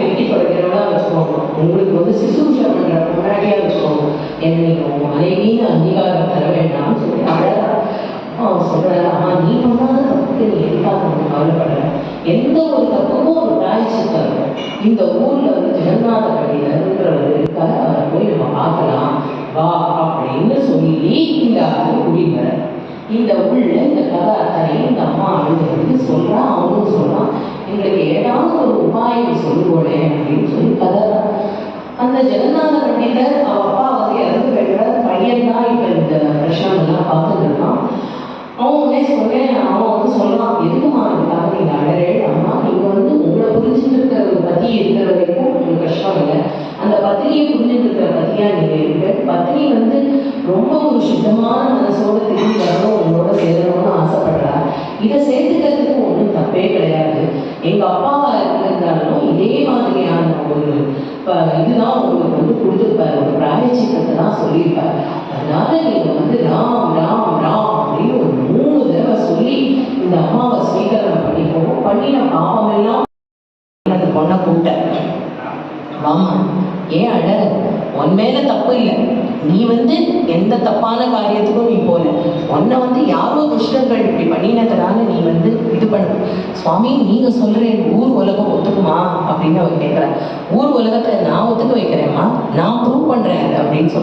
வெட்டி படுக்கிறவளா வச்சுக்கோங்க, உங்களுக்கு வந்து சிசுஷா பண்ற முன்னாடியா வச்சுக்கோங்க, என்ன நீங்க உங்க மனைவின்னு அங்கீகாரம் தர வேண்டாம்னு சொல்லி அழகா சொல்றாரு. ஆனா நீ பண்ணாத தப்புக்கு நீ எதுக்காக கொஞ்சம் கவலைப்படுற, எந்த ஒரு தப்புக்கும் ஒரு பிராயச்சித்தம் இருக்கும். இந்த ஊர்ல வந்து ஜெகநாத பண்டிதர்ன்றவர் இருக்காரு, அவரை போய் நம்ம பார்க்கலாம் வா அப்படின்னு சொல்லி இந்த குடிவர இந்த உள்ள இந்த கதை அத்தனையும் இந்த அம்மா அழுது சொல்றா. அவனும் சொல்றான், எங்களுக்கு ஏதாவது ஒரு உபாயம் சொல்லுவோனே அப்படின்னு சொல்லி கதை. அந்த ஜெகநாத பண்டிதர் அவ அப்பா வந்து இறந்து போயிடுற பையன் தான் இப்ப இந்த பிரச்சனைலாம் பார்த்துட்டு இருக்கான். அவன் உடனே சொன்னேன், அவன் வந்து சொல்றான், எதுக்குமா இதுக்காக நீங்க அழறே, அம்மா நீங்க வந்து உங்களை புரிஞ்சுட்டு இருக்கிற ஒரு பத்தி இருக்கிற வரைக்கும் உங்களுக்கு கஷ்டம் இல்லை, அந்த பத்தினியை புரிஞ்சுட்டு இருக்கிற பத்தியா நீங்க இருக்கு. பத்தினி வந்து ரொம்ப ஒரு சுத்தமான மனசோட திரும்பி வரணும், உங்களோட சேரணும்னு ஆசைப்படுறா. இதை சேர்த்துக்கிறதுக்கு ஒன்றும் தப்பே கிடையாது. எங்க அப்பாவா இருந்தாலும் இதே மாதிரியான ஒரு இதுதான் உங்களுக்கு வந்து கொடுத்துருப்பாரு, ஒரு பிராயச்சித்தத்தை தான் சொல்லியிருப்பாரு. அதனால நீங்க வந்து ராம் ராம் ராம் அப்படின்னு ஒரு 3 தடவை சொல்லி இந்த அம்மாவை ஸ்வீகரணம் பண்ணிக்கணும். பண்ணின பாவம் எல்லாம் அந்த பொண்ணை கூப்பிட்ட, வாமா ஏன் அழ, உன் மேல தப்பு இல்லை, நீ வந்து எந்த தப்பான காரியத்துக்கும் நீ போல, உன்னை வந்து யாரோ துஷ்டர்கள் இப்படி பண்ணினதுனால நீ வந்து இது பண்ண. சுவாமி நீங்க சொல்றேன் ஊர் உலகம் ஒத்துக்குமா அப்படின்னு அவர் கேட்கிற. ஊர் உலகத்தை நான் ஒத்துக்க வைக்கிறேம்மா, நான் ப்ரூவ் பண்றேன் அப்படின்னு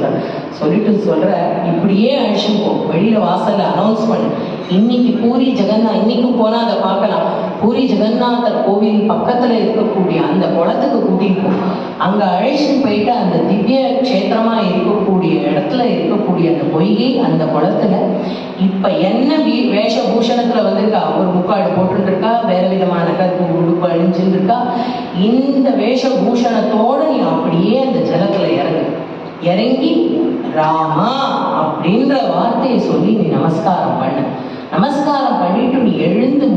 சொல்லிட்டு சொல்ற, இப்படியே அழிச்சும் போ, வெளியில வாசல்ல அனௌன்ஸ் பண்ணு, இன்னைக்கு பூரி ஜெகநாத், இன்னைக்கும் போனா அதை பார்க்கலாம், பூரி ஜெகநாதர் கோவில் பக்கத்துல இருக்கக்கூடிய அந்த குளத்துக்கு கூட்டிட்டு போ, அங்க அழைச்சிட்டு போயிட்டு அந்த திவ்ய கஷேத்திரமா இருக்கக்கூடிய இடத்துல இருக்கக்கூடிய அந்த பொய்கை அந்த குளத்துல இப்ப என்ன வேஷபூஷணத்துல வந்திருக்கா, ஒரு முக்காடு போட்டு இருக்கா, வேற விதமான கருப்பு உடுப்பு அழிஞ்சுட்டு இருக்கா, இந்த வேஷபூஷணத்தோட நீ அப்படியே அந்த ஜலத்துல இறங்கி ராமா அப்படின்ற வார்த்தையை சொல்லி நீ நமஸ்காரம் பண்ண. நமஸ்காரம் பண்ணிட்டு நீ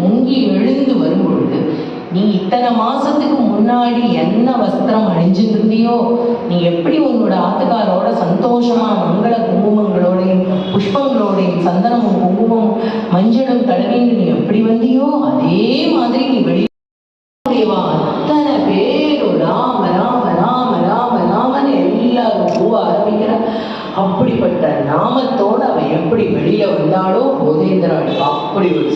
முங்கி எழுந்து வரும் பொழுது, நீ இத்தனை மாசத்துக்கு முன்னாடி என்ன வஸ்திரம் அணிஞ்சுட்டு இருந்தியோ, நீ எப்படி உன்னோட ஆத்துக்காரோட சந்தோஷமா மங்கள குங்குமங்களோடையும் புஷ்பங்களோடையும் சந்தனமும் குங்குமம் மஞ்சளும் தடவின்னு நீ எப்படி வந்தியோ, அதே மாதிரி நீ வெளியே அத்தனை பேரும் ராம ராம ராம ராம ராமன்னு எல்லாரும் பூவ ஆரம்பிக்கிற. அப்படிப்பட்ட நாமத்தோடு அவ எப்படி வெளியில வந்தாலோ போதேந்திராள் அப்படி ஒரு